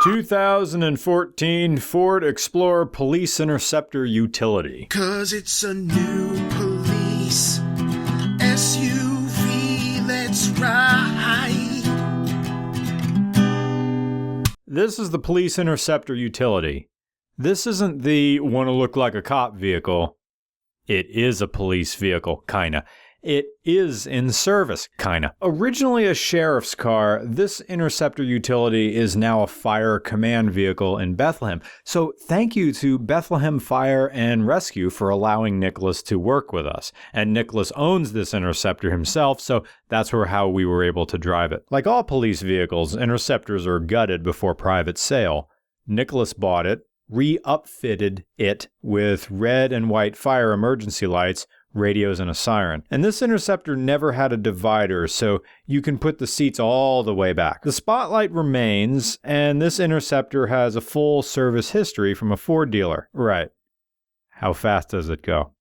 2014 Ford Explorer Police Interceptor Utility. 'Cause it's a new police SUV, let's ride. This is the Police Interceptor Utility. This isn't the wanna look like a cop vehicle. It is a police vehicle, kinda. It is in service, kinda. Originally a sheriff's car, this Interceptor Utility is now a fire command vehicle in Bethlehem. So thank you to Bethlehem Fire and Rescue for allowing Nicholas to work with us. And Nicholas owns this Interceptor himself, so that's how we were able to drive it. Like all police vehicles, Interceptors are gutted before private sale. Nicholas bought it, re-upfitted it with red and white fire emergency lights, radios, and a siren. And this Interceptor never had a divider, so you can put the seats all the way back. The spotlight remains, and this Interceptor has a full service history from a Ford dealer. Right. How fast does it go?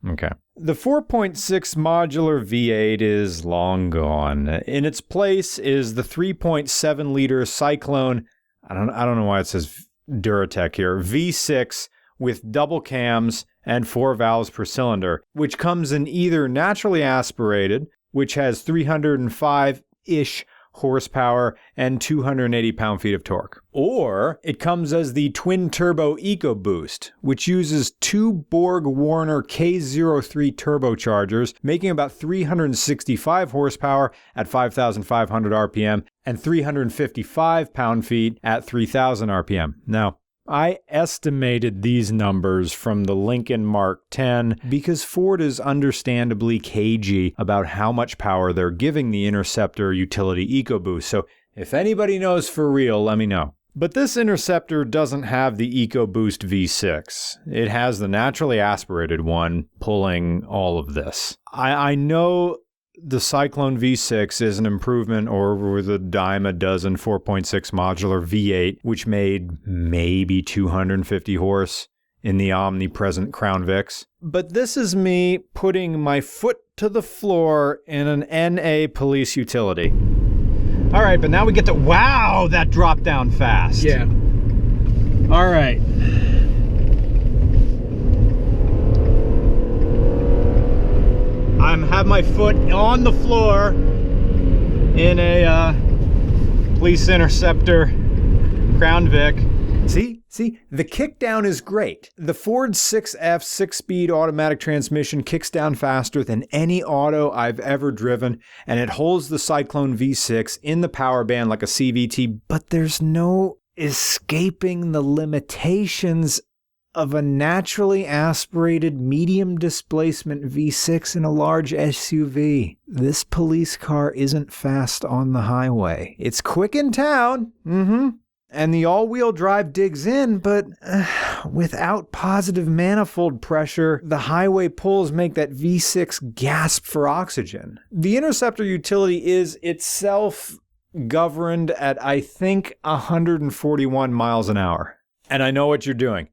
Okay. The 4.6 modular V8 is long gone. In its place is the 3.7 liter Cyclone, I don't know why it says Duratec here, V6 with double cams and 4 valves per cylinder, which comes in either naturally aspirated, which has 305-ish horsepower and 280 pound-feet of torque, or it comes as the twin-turbo Ecoboost, which uses 2 Borg-Warner K03 turbochargers, making about 365 horsepower at 5,500 RPM and 355 pound-feet at 3,000 RPM. Now, I estimated these numbers from the Lincoln Mark X because Ford is understandably cagey about how much power they're giving the Interceptor Utility Ecoboost, so if anybody knows for real, let me know. But this Interceptor doesn't have the Ecoboost V6. It has the naturally aspirated one pulling all of this. I know the Cyclone V6 is an improvement over the dime a dozen 4.6 modular V8, which made maybe 250 horse in the omnipresent Crown Vics. But this is me putting my foot to the floor in an NA police utility. All right, but now we get to, wow, that dropped down fast. Yeah. All right. I have my foot on the floor in a police Interceptor Crown Vic. See, the kickdown is great. The Ford 6F 6-speed automatic transmission kicks down faster than any auto I've ever driven, and it holds the Cyclone V6 in the power band like a CVT, but there's no escaping the limitations of a naturally aspirated medium displacement V6 in a large SUV. This police car isn't fast on the highway. It's quick in town, and the all-wheel drive digs in, but without positive manifold pressure, the highway pulls make that V6 gasp for oxygen. The Interceptor Utility is itself governed at, I think, 141 miles an hour. And I know what you're doing.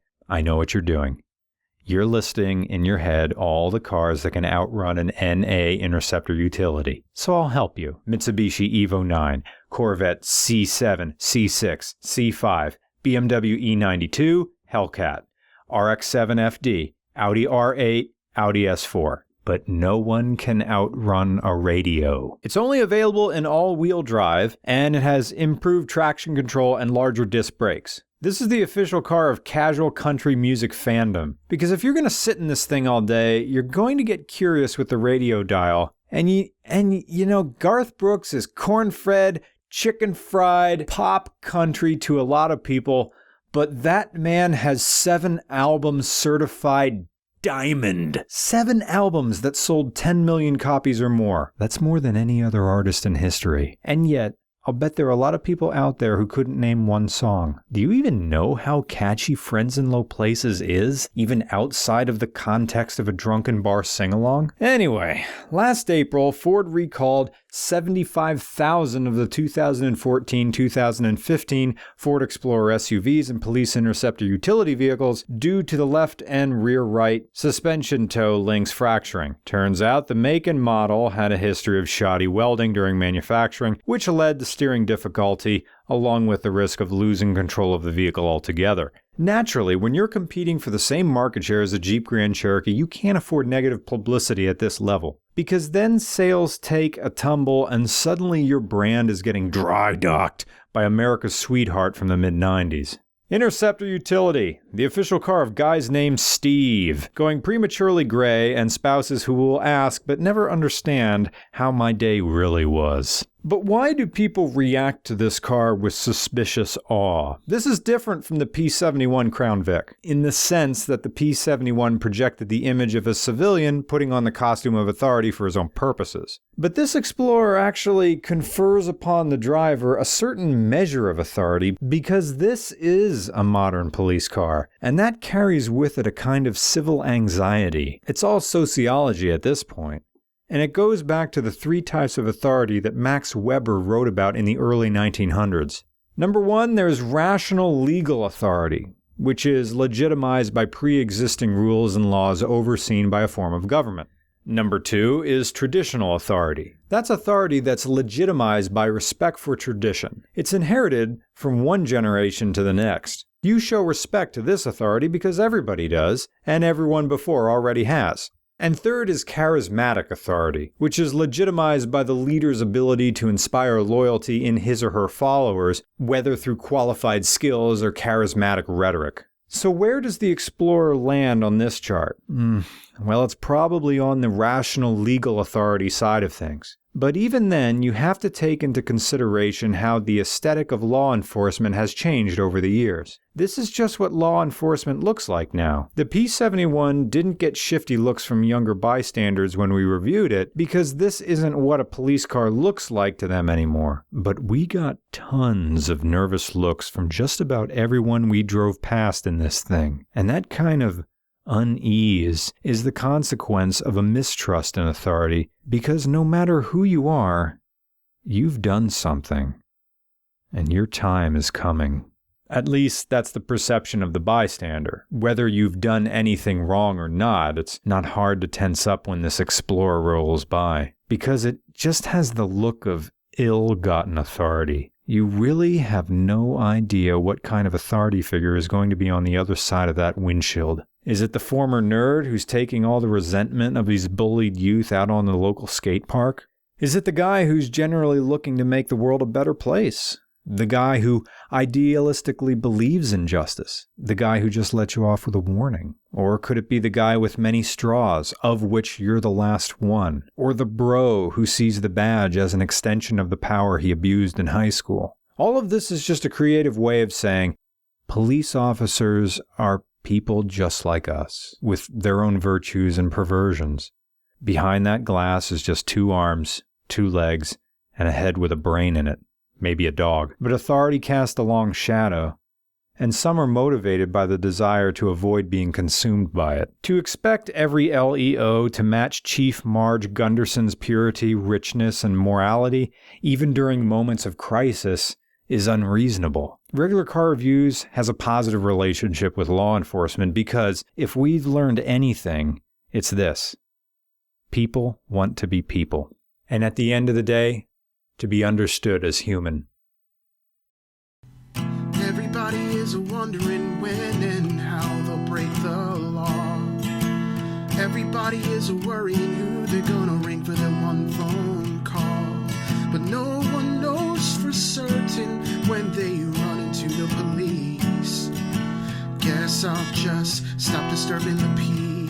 You're listing in your head all the cars that can outrun an NA Interceptor Utility. So I'll help you. Mitsubishi Evo 9, Corvette C7, C6, C5, BMW E92, Hellcat, RX-7 FD, Audi R8, Audi S4. But no one can outrun a radio. It's only available in all-wheel drive, and it has improved traction control and larger disc brakes. This is the official car of casual country music fandom, because if you're going to sit in this thing all day, you're going to get curious with the radio dial. And you know, Garth Brooks is corn-fed, chicken-fried pop country to a lot of people, but that man has 7 albums certified diamond. 7 albums that sold 10 million copies or more. That's more than any other artist in history. And yet, I'll bet there are a lot of people out there who couldn't name one song. Do you even know how catchy Friends in Low Places is, even outside of the context of a drunken bar sing-along? Anyway, last April, Ford recalled 75,000 of the 2014-2015 Ford Explorer SUVs and Police Interceptor utility vehicles due to the left and rear right suspension toe links fracturing. Turns out the make and model had a history of shoddy welding during manufacturing, which led to steering difficulty, along with the risk of losing control of the vehicle altogether. Naturally, when you're competing for the same market share as a Jeep Grand Cherokee, you can't afford negative publicity at this level. Because then sales take a tumble and suddenly your brand is getting dry docked by America's sweetheart from the mid-90s. Interceptor Utility, the official car of guys named Steve, going prematurely gray, and spouses who will ask but never understand how my day really was. But why do people react to this car with suspicious awe? This is different from the P-71 Crown Vic, in the sense that the P-71 projected the image of a civilian putting on the costume of authority for his own purposes. But this Explorer actually confers upon the driver a certain measure of authority because this is a modern police car, and that carries with it a kind of civil anxiety. It's all sociology at this point. And it goes back to the three types of authority that Max Weber wrote about in the early 1900s. Number one, there's rational legal authority, which is legitimized by pre-existing rules and laws overseen by a form of government. Number two is traditional authority. That's authority that's legitimized by respect for tradition. It's inherited from one generation to the next. You show respect to this authority because everybody does, and everyone before already has. And third is charismatic authority, which is legitimized by the leader's ability to inspire loyalty in his or her followers, whether through qualified skills or charismatic rhetoric. So where does the Explorer land on this chart? Well, it's probably on the rational legal authority side of things. But even then, you have to take into consideration how the aesthetic of law enforcement has changed over the years. This is just what law enforcement looks like now. The P-71 didn't get shifty looks from younger bystanders when we reviewed it, because this isn't what a police car looks like to them anymore. But we got tons of nervous looks from just about everyone we drove past in this thing. And that kind of unease is the consequence of a mistrust in authority, because no matter who you are, you've done something, and your time is coming. At least that's the perception of the bystander. Whether you've done anything wrong or not, it's not hard to tense up when this Explorer rolls by, because it just has the look of ill-gotten authority. You really have no idea what kind of authority figure is going to be on the other side of that windshield. Is it the former nerd who's taking all the resentment of his bullied youth out on the local skate park? Is it the guy who's generally looking to make the world a better place? The guy who idealistically believes in justice? The guy who just let you off with a warning? Or could it be the guy with many straws, of which you're the last one? Or the bro who sees the badge as an extension of the power he abused in high school? All of this is just a creative way of saying police officers are people just like us, with their own virtues and perversions. Behind that glass is just 2 arms, 2 legs, and a head with a brain in it. Maybe a dog. But authority casts a long shadow, and some are motivated by the desire to avoid being consumed by it. To expect every LEO to match Chief Marge Gunderson's purity, richness, and morality, even during moments of crisis, is unreasonable. Regular Car Reviews has a positive relationship with law enforcement because if we've learned anything, it's this. People want to be people. And at the end of the day, to be understood as human. Everybody is wondering when and how they'll break the law. Everybody is worrying who they're gonna ring for their one phone call. But no one knows for certain when they run into the police. Guess I'll just stop disturbing the peace.